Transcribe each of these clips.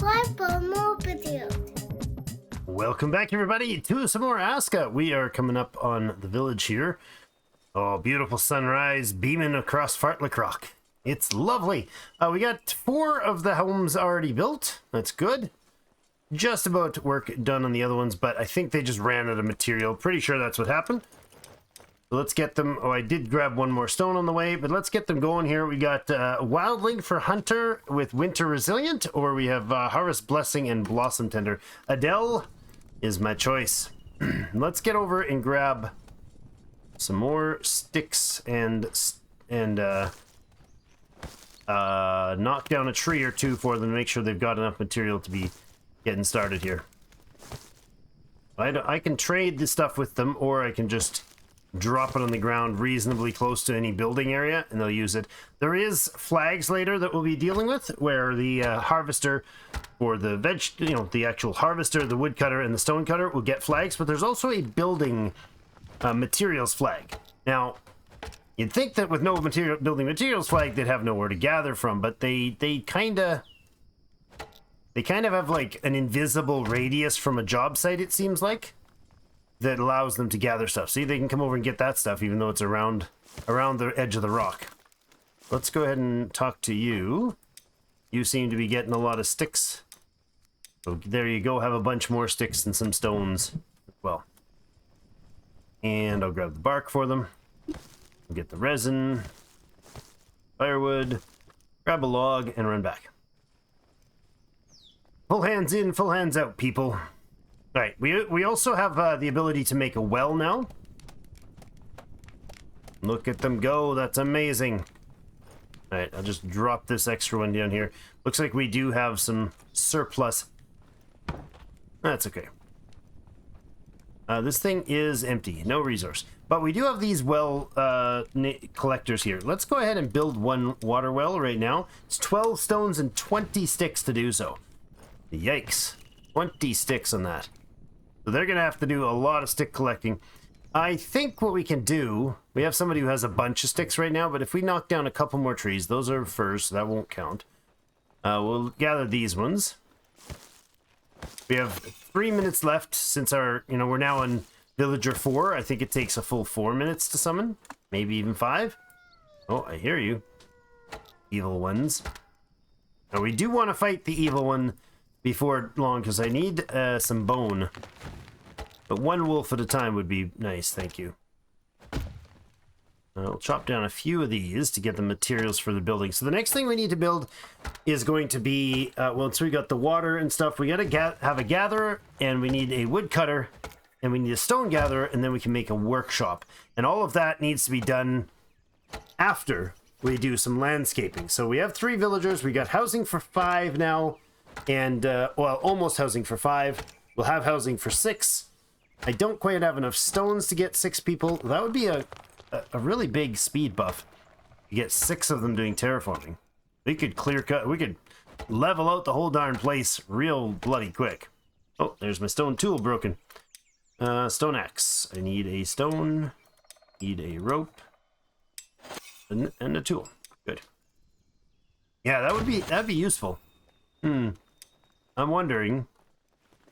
subscribe for more videos. Welcome back, everybody, to some more ASKA. We are coming up on the village here. Oh, beautiful sunrise beaming across Fartlek Rock. It's lovely. We got 4 of the homes already built. That's good. Just about work done on the other ones, but I think they just ran out of material. Pretty sure that's what happened. So let's get them. Oh, I did grab one more stone on the way, but let's get them going here. We got Wildling for Hunter with Winter Resilient, or we have Harvest Blessing and Blossom Tender. Adele is my choice. Let's get over and grab some more sticks and knock down a tree or 2 for them to make sure they've got enough material to be getting started here. I can trade this stuff with them, or I can just drop it on the ground reasonably close to any building area and they'll use it. There is flags later that we'll be dealing with, where the harvester or the the actual harvester, the woodcutter and the stonecutter will get flags, but there's also a building materials flag. Now, you'd think that with no building materials flag, they'd have nowhere to gather from, but they kind of have like an invisible radius from a job site, it seems like, that allows them to gather stuff. See, they can come over and get that stuff even though it's around the edge of the rock. Let's go ahead and talk to you. You seem to be getting a lot of sticks. So there you go, have a bunch more sticks and some stones as well. And I'll grab the bark for them. Get the resin, firewood, grab a log, and run back. Full hands in, full hands out, people. All right, we also have the ability to make a well now. Look at them go, that's amazing. All right, I'll just drop this extra one down here. Looks like we do have some surplus. That's okay. This thing is empty, no resource. But we do have these well collectors here. Let's go ahead and build one water well right now. It's 12 stones and 20 sticks to do so. Yikes, 20 sticks on that. So they're going to have to do a lot of stick collecting. I think what we can do, we have somebody who has a bunch of sticks right now, but if we knock down a couple more trees, those are firs, so that won't count. We'll gather these ones. We have 3 minutes left since our, we're now on Villager 4. I think it takes a full 4 minutes to summon, maybe even 5. Oh, I hear you, evil ones. Now we do want to fight the evil one before long, because I need some bone. But 1 wolf at a time would be nice, thank you. I'll chop down a few of these to get the materials for the building. So the next thing we need to build is going to be, once we got the water and stuff, we got to have a gatherer, and we need a woodcutter, and we need a stone gatherer, and then we can make a workshop. And all of that needs to be done after we do some landscaping. So we have 3 villagers, we got housing for 5 now, and well, almost housing for 5. We'll have housing for 6. I don't quite have enough stones to get 6 people. That would be a really big speed buff. You get 6 of them doing terraforming. We could clear cut, we could level out the whole darn place real bloody quick. Oh, there's my stone tool broken. Stone axe. I need a stone, need a rope, and a tool. Good. Yeah, that'd be useful. I'm wondering,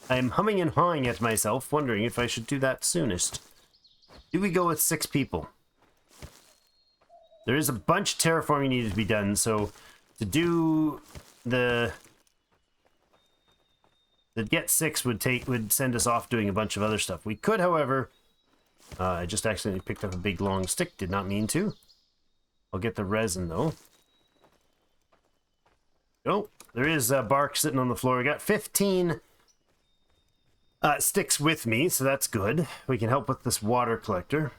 I'm humming and hawing at myself, wondering if I should do that soonest. Do we go with 6 people? There is a bunch of terraforming needed to be done, so to do the get 6 would send us off doing a bunch of other stuff. We could, however, I just accidentally picked up a big long stick, did not mean to. I'll get the resin though. Oh, there is bark sitting on the floor. I got 15 sticks with me, so that's good. We can help with this water collector.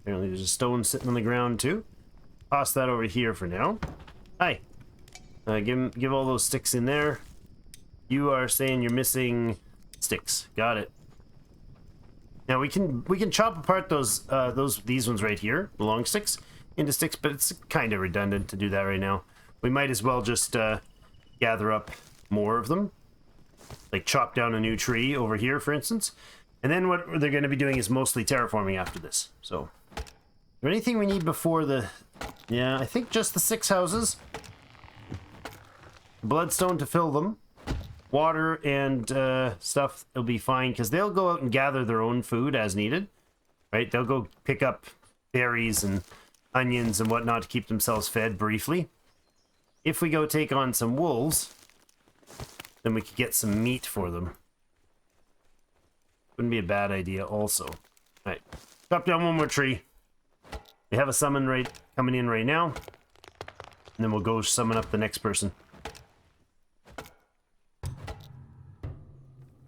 Apparently there's a stone sitting on the ground too. Toss that over here for now. Hi. Give all those sticks in there. You are saying you're missing sticks. Got it. Now we can chop apart these ones right here, the long sticks, into sticks, but it's kind of redundant to do that right now. We might as well just gather up more of them. Like chop down a new tree over here, for instance. And then what they're going to be doing is mostly terraforming after this. So, is there anything we need before the... Yeah, I think just the 6 houses. bloodstone to fill them. Water and stuff will be fine because they'll go out and gather their own food as needed. Right? They'll go pick up berries and onions and whatnot to keep themselves fed briefly. If we go take on some wolves, then we could get some meat for them. Wouldn't be a bad idea also. All right, chop down one more tree. We have a summon coming in right now. And then we'll go summon up the next person.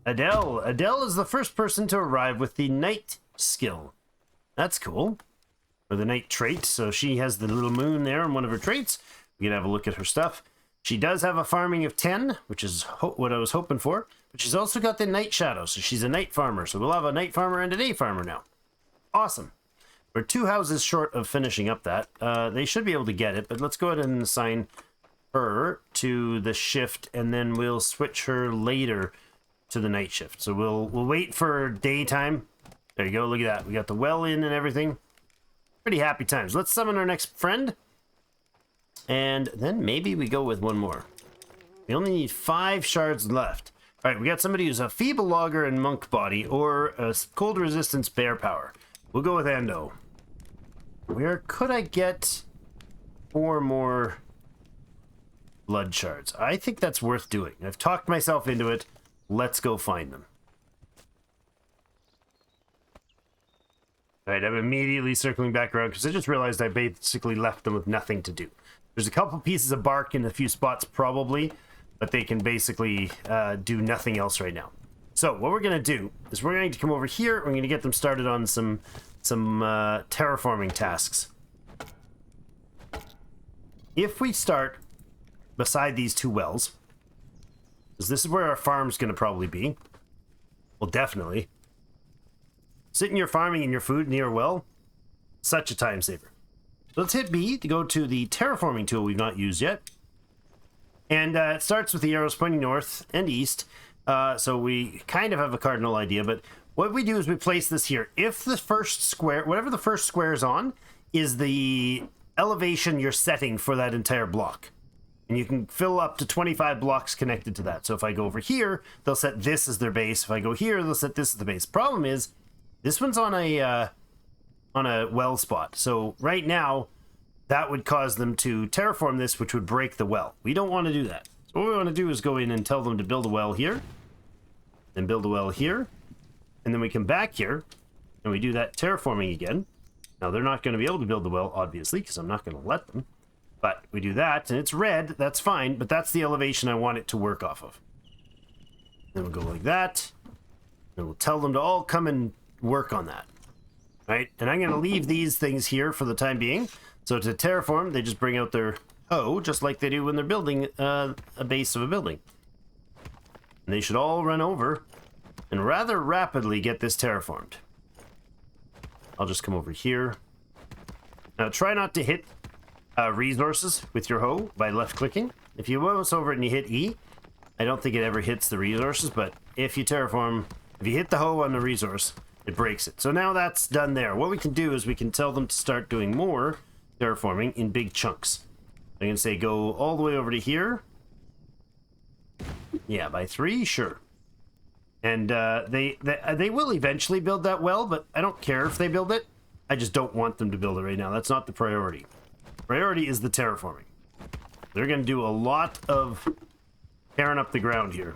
Adele. Adele is the first person to arrive with the night skill. That's cool. Or the night trait. So she has the little moon there in one of her traits. We can have a look at her stuff. She does have a farming of 10, which is what I was hoping for. But she's also got the night shadow. So she's a night farmer. So we'll have a night farmer and a day farmer now. Awesome. We're 2 houses short of finishing up that. They should be able to get it. But let's go ahead and assign her to the shift. And then we'll switch her later to the night shift. So we'll wait for daytime. There you go. Look at that. We got the well in and everything. Pretty happy times. Let's summon our next friend. And then maybe we go with one more. We only need 5 shards left. All right, we got somebody who's a feeble logger and monk body or a cold resistance bear power. We'll go with Endo. Where could I get 4 more blood shards? I think that's worth doing. I've talked myself into it. Let's go find them. All right, I'm immediately circling back around because I just realized I basically left them with nothing to do. There's a couple pieces of bark in a few spots probably, but they can basically do nothing else right now. So what we're going to do is we're going to come over here. We're going to get them started on some terraforming tasks. If we start beside these 2 wells, because this is where our farm's going to probably be. Well, definitely. Sitting your farming and your food near a well, such a time saver. So let's hit B to go to the terraforming tool we've not used yet. And it starts with the arrows pointing north and east. So we kind of have a cardinal idea, but what we do is we place this here. If the first square, whatever the first square is on, is the elevation you're setting for that entire block. And you can fill up to 25 blocks connected to that. So if I go over here, they'll set this as their base. If I go here, they'll set this as the base. Problem is, this one's on a well spot. So right now, that would cause them to terraform this, which would break the well. We don't want to do that. So what we want to do is go in and tell them to build a well here. And build a well here. And then we come back here, and we do that terraforming again. Now, they're not going to be able to build the well, obviously, because I'm not going to let them. But we do that, and it's red, that's fine, but that's the elevation I want it to work off of. Then we'll go like that, and we'll tell them to all come and work on that. Right? And I'm going to leave these things here for the time being. So to terraform, they just bring out their hoe, just like they do when they're building a base of a building. And they should all run over and rather rapidly get this terraformed. I'll just come over here. Now try not to hit resources with your hoe by left clicking. If you mouse over it and you hit E, I don't think it ever hits the resources, but if you terraform, if you hit the hoe on the resource, it breaks it. So now that's done there. What we can do is we can tell them to start doing more terraforming in big chunks. I can say go all the way over to here. Yeah, by 3, sure. And they will eventually build that well, but I don't care if they build it. I just don't want them to build it right now. That's not the priority. Priority is the terraforming. They're going to do a lot of tearing up the ground here.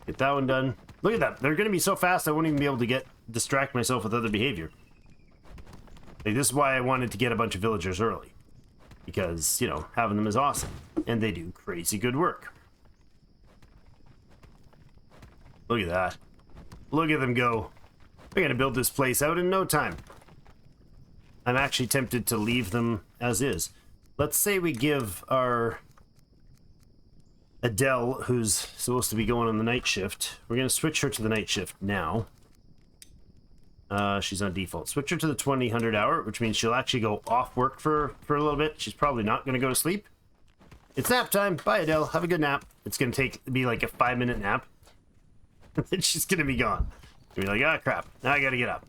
Get that one done. Look at that. They're going to be so fast I won't even be able to distract myself with other behavior. Like, this is why I wanted to get a bunch of villagers early. Because, you know, having them is awesome. And they do crazy good work. Look at that. Look at them go. They're going to build this place out in no time. I'm actually tempted to leave them as is. Let's say we give our Adele, who's supposed to be going on the night shift. We're going to switch her to the night shift now. She's on default. Switch her to the 2000 hour, which means she'll actually go off work for a little bit. She's probably not going to go to sleep. It's nap time. Bye, Adele. Have a good nap. It's going to be like a 5-minute nap. Then she's going to be gone. She'll be like, ah, crap. Now I got to get up.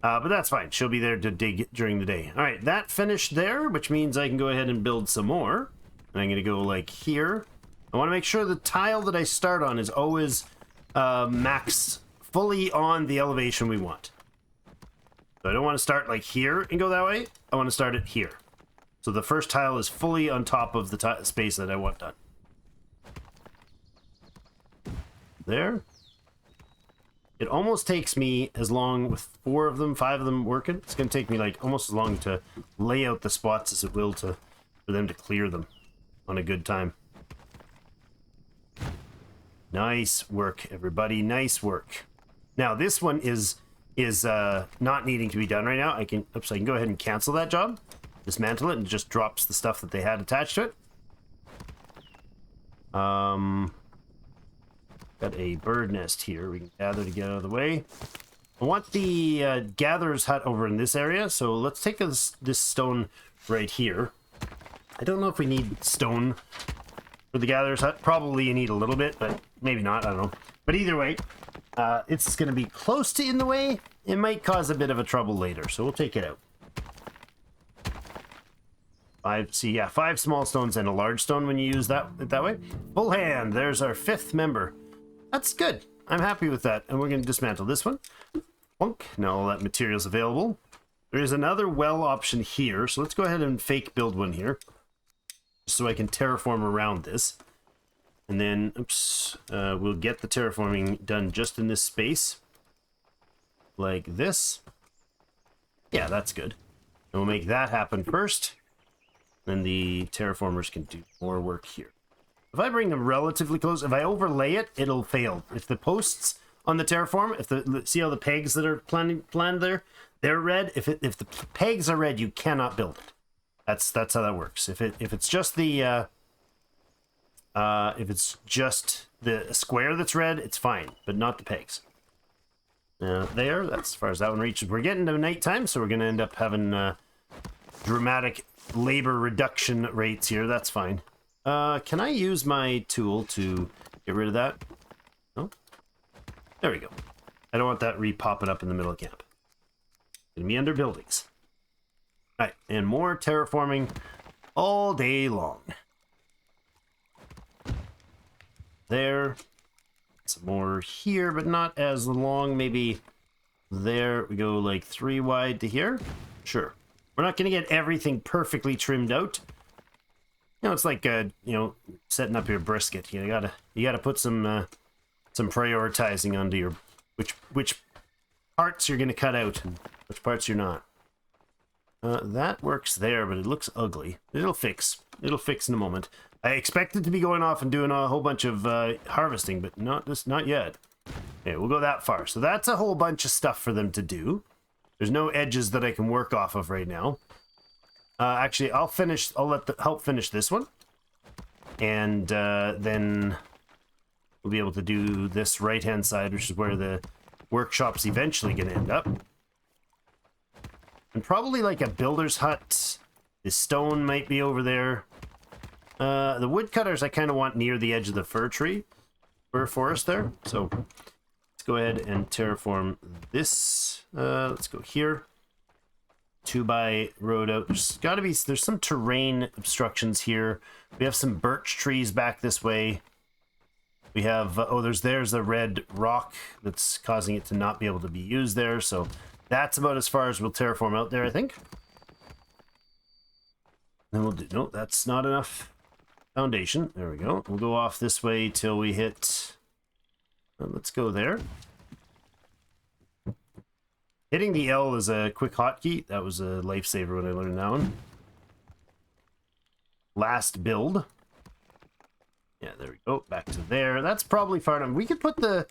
But that's fine. She'll be there to dig during the day. All right, that finished there, which means I can go ahead and build some more. And I'm going to go like here. I want to make sure the tile that I start on is always max fully on the elevation we want. So I don't want to start like here and go that way. I want to start it here. So the first tile is fully on top of the space that I want done. There. It almost takes me as long with 4 of them, 5 of them working. It's going to take me like almost as long to lay out the spots as it will for them to clear them on a good time. Nice work, everybody. Nice work. Now this one is not needing to be done right now. I can go ahead and cancel that job, dismantle it, and it just drops the stuff that they had attached to it. Got a bird nest here. We can gather to get out of the way. I want the gatherer's hut over in this area, so let's take this stone right here. I don't know if we need stone for the gatherer's hut. Probably you need a little bit, but maybe not. I don't know. But either way, it's going to be close to in the way. It might cause a bit of a trouble later, so we'll take it out. 5 small stones and a large stone when you use that way. Full hand. There's our 5th member. That's good. I'm happy with that. And we're going to dismantle this one. Plunk. Now all that material's available. There is another well option here, so let's go ahead and fake build one here, so I can terraform around this. And then, we'll get the terraforming done just in this space. Like this. Yeah, that's good. And we'll make that happen first. Then the terraformers can do more work here. If I bring them relatively close, if I overlay it, it'll fail. If the posts on the terraform, see how the pegs that are planned there, they're red. If the pegs are red, you cannot build it. That's how that works. If it's just the square that's red, it's fine, but not the pegs. That's as far as that one reaches. We're getting to nighttime, so we're going to end up having dramatic labor reduction rates here. That's fine. Can I use my tool to get rid of that? No? There we go. I don't want that re-popping up in the middle of camp. Gonna be under buildings. Alright, and more terraforming all day long. There. Some more here, but not as long. Maybe there. We go like 3 wide to here. Sure. We're not going to get everything perfectly trimmed out. You know, it's like setting up your brisket. You gotta put some prioritizing onto your which parts you're going to cut out and which parts you're not. That works there, but it looks ugly. It'll fix. It'll fix in a moment. I expected to be going off and doing a whole bunch of harvesting, but not yet. Okay, we'll go that far. So that's a whole bunch of stuff for them to do. There's no edges that I can work off of right now. Actually, I'll help finish this one. And then we'll be able to do this right-hand side, which is where the workshop's eventually going to end up. And probably like a builder's hut. The stone might be over there. The woodcutters I kind of want near the edge of the fir forest there. So let's go ahead and terraform this. Let's go here. 2x road out. There's some terrain obstructions here. We have some birch trees back this way. We have, there's a red rock that's causing it to not be able to be used there. So that's about as far as we'll terraform out there, I think. Then we'll do, no, that's not enough foundation. There we go. We'll go off this way till we hit, let's go there. Hitting the L is a quick hotkey. That was a lifesaver when I learned that one. Last build. Yeah, there we go. Back to there. That's probably far enough. We could put the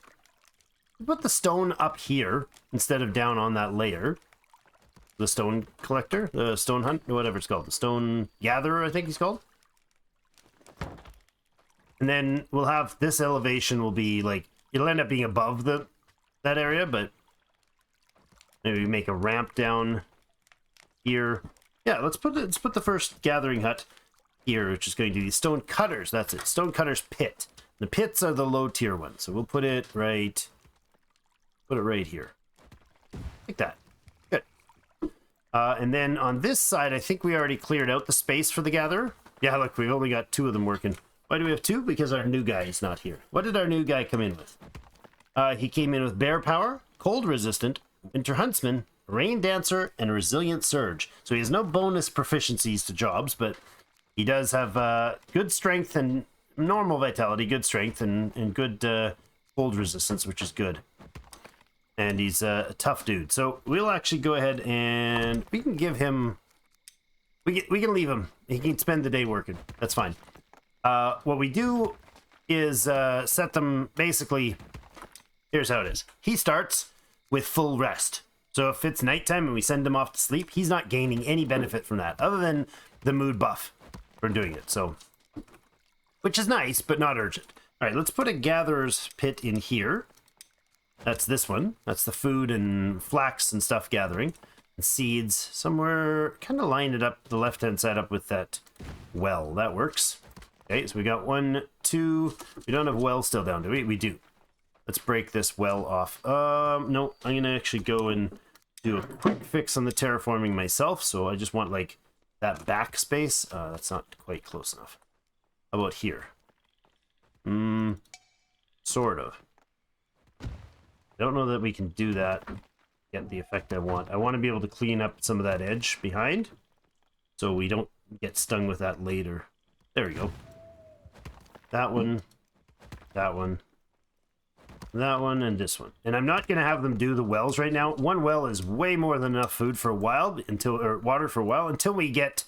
stone up here instead of down on that layer. The stone collector, the stone hunt, whatever it's called. The stone gatherer, I think he's called. And then we'll have this elevation will be like, it'll end up being above that area, but maybe make a ramp down here. Yeah, let's put the first gathering hut here, which is going to be stone cutters. That's it. Stone cutters pit. The pits are the low tier ones, so we'll put it right here, like that. Good. And then on this side, I think we already cleared out the space for the gatherer. Yeah, look, we've only got 2 of them working. Why do we have 2? Because our new guy is not here. What did our new guy come in with? He came in with bear power, cold resistant, winter huntsman, rain dancer, and resilient surge. So he has no bonus proficiencies to jobs, but he does have good strength and normal vitality, good strength, and good cold resistance, which is good. And he's a tough dude. So we'll actually go ahead and we can give him... We can leave him. He can spend the day working. That's fine. What we do is set them basically... Here's how it is. He starts with full rest. So if it's nighttime and we send him off to sleep, he's not gaining any benefit from that, other than the mood buff for doing it. So, which is nice, but not urgent. All right, let's put a gatherer's pit in here. That's this one. That's the food and flax and stuff gathering. And seeds somewhere, kind of line it up, the left-hand side up with that well. That works. Okay, so we got 1, 2. We don't have a well still down, do we? We do. Let's break this well off. No, I'm going to actually go and do a quick fix on the terraforming myself. So I just want, like, that back space. That's not quite close enough. How about here? Sort of. I don't know that we can do that, get the effect I want. I want to be able to clean up some of that edge behind, so we don't get stung with that later. There we go. That one, that one. That one and this one. And I'm not going to have them do the wells right now. One well is way more than enough food for a while, or water for a while, until we get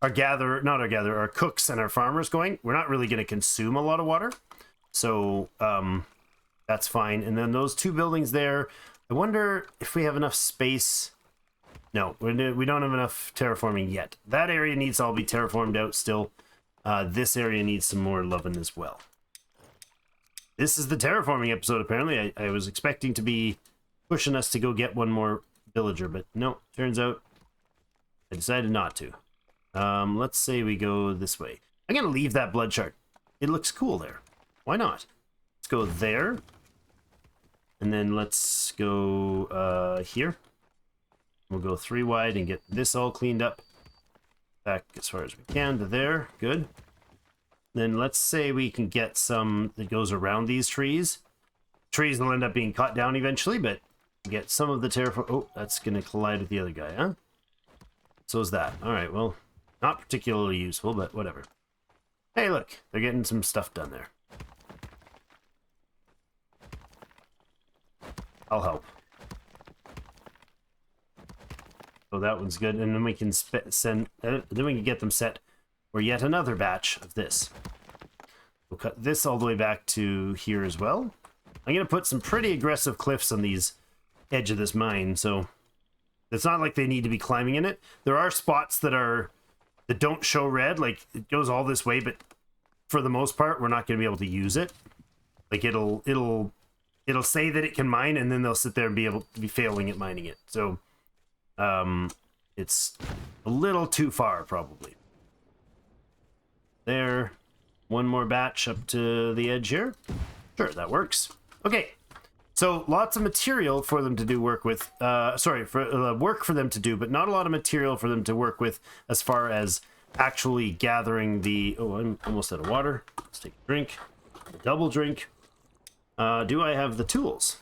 our our cooks and our farmers going. We're not really going to consume a lot of water. So that's fine. And then those 2 buildings there, I wonder if we have enough space. No, we don't have enough terraforming yet. That area needs to all be terraformed out still. This area needs some more loving as well. This is the terraforming episode, apparently. I was expecting to be pushing us to go get one more villager, but no, turns out I decided not to. Let's say we go this way. I'm going to leave that blood chart. It looks cool there. Why not? Let's go there. And then let's go here. We'll go 3 wide and get this all cleaned up. Back as far as we can to there. Good. Then let's say we can get some that goes around these trees. Trees will end up being cut down eventually, but get some of the terraform... Oh, that's going to collide with the other guy, huh? So is that. All right, well, not particularly useful, but whatever. Hey, look, they're getting some stuff done there. I'll help. So that one's good, and then we can then we can get them set for yet another batch of this. We'll cut this all the way back to here as well. I'm going to put some pretty aggressive cliffs on these edge of this mine, so it's not like they need to be climbing in it. There are spots that don't show red, like it goes all this way, but for the most part, we're not going to be able to use it. Like it'll say that it can mine, and then they'll sit there and be able to be failing at mining it. So it's a little too far, probably. There. One more batch up to the edge here. Sure, that works. Okay. So lots of material for them to do work with. Work for them to do, but not a lot of material for them to work with as far as actually gathering the... Oh, I'm almost out of water. Let's take a drink. A double drink. Do I have the tools?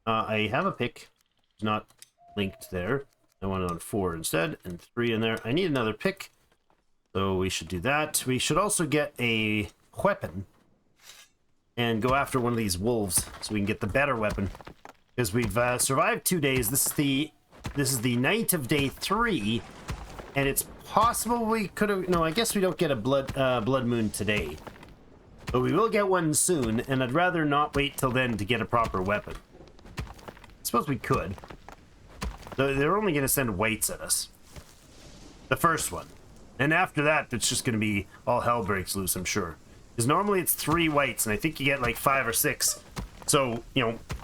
I have a pick. It's not linked there. I want it on 4 instead, and 3 in there. I need another pick, so we should do that. We should also get a weapon and go after one of these wolves so we can get the better weapon, because we've survived 2 days. This is the night of day 3, and it's possible we could have... No, I guess we don't get a blood moon today, but we will get one soon, and I'd rather not wait till then to get a proper weapon. I suppose we could. They're only going to send whites at us. The first one. And after that, it's just going to be all hell breaks loose, I'm sure. Because normally it's 3 whites, and I think you get like 5 or 6. So,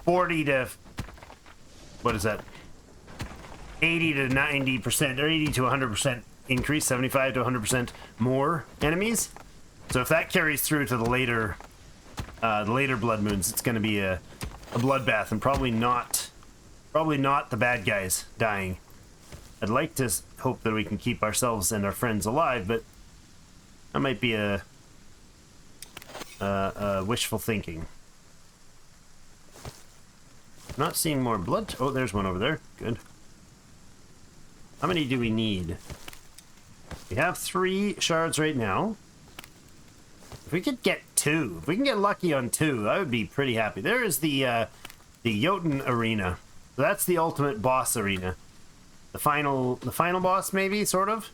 40 to... What is that? 80 to 90%, or 80 to 100% increase, 75 to 100% more enemies. So if that carries through to the later blood moons, it's going to be a bloodbath, and probably not the bad guys dying. I'd like to hope that we can keep ourselves and our friends alive, but That might be a wishful thinking. Not seeing more blood. Oh, there's one over there. Good. How many do we need? We have 3 shards right now. If we could get 2, if we can get lucky on 2, I would be pretty happy. There is the Jotun arena. So that's the ultimate boss arena. The final boss, maybe, sort of.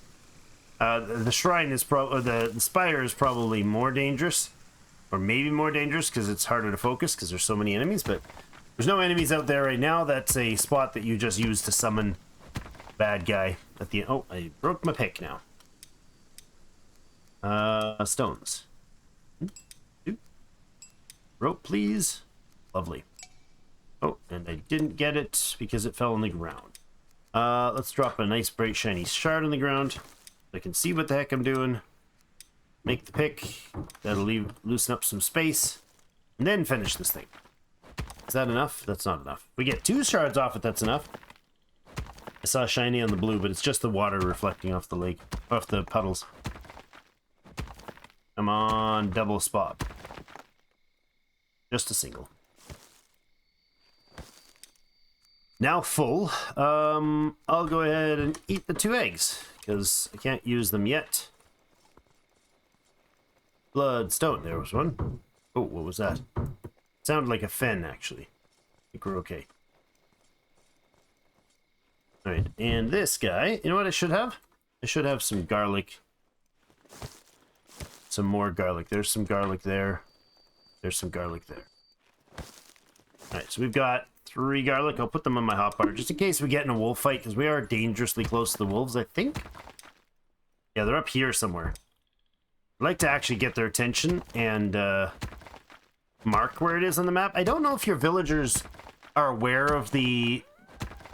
The shrine is the spire is probably more dangerous, or maybe more dangerous because it's harder to focus because there's so many enemies. But there's no enemies out there right now. That's a spot that you just use to summon bad guy at the. Oh, I broke my pick now. Stones. Rope, please. Lovely. Oh, and I didn't get it because it fell on the ground. Let's drop a nice bright shiny shard on the ground. I can see what the heck I'm doing. Make the pick. That'll loosen up some space. And then finish this thing. Is that enough? That's not enough. We get 2 shards off it, that's enough. I saw shiny on the blue, but it's just the water reflecting off the lake, off the puddles. Come on, double spot. Just a single. Now full. I'll go ahead and eat the 2 eggs, because I can't use them yet. Bloodstone, there was one. Oh, what was that? Sounded like a fen, actually. I think we're okay. Alright, and this guy, you know what I should have? I should have some garlic. Some more garlic. There's some garlic there. There's some garlic there. Alright, so we've got 3 garlic. I'll put them on my hotbar just in case we get in a wolf fight, because we are dangerously close to the wolves, I think. Yeah, they're up here somewhere. I'd like to actually get their attention and mark where it is on the map. I don't know if your villagers are aware of the...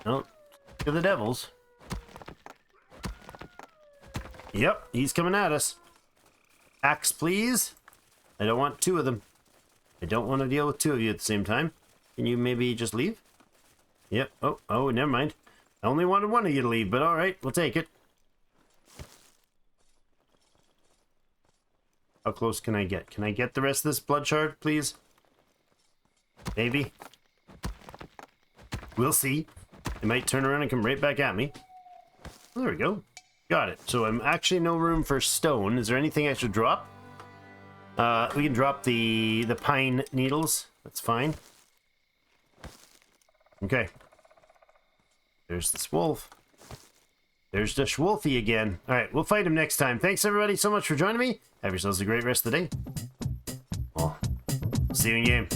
Oh, to the devils. Yep, he's coming at us. Axe, please. I don't want 2 of them. I don't want to deal with 2 of you at the same time. Can you maybe just leave? Yep. Oh, never mind. I only wanted 1 of you to leave, but alright, we'll take it. How close can I get? Can I get the rest of this blood shard, please? Maybe. We'll see. They might turn around and come right back at me. Oh, there we go. Got it. So I'm actually no room for stone. Is there anything I should drop? We can drop the pine needles. That's fine. Okay. There's this wolf. There's the Schwolfie again. Alright, we'll fight him next time. Thanks everybody so much for joining me. Have yourselves a great rest of the day. Well, see you in game.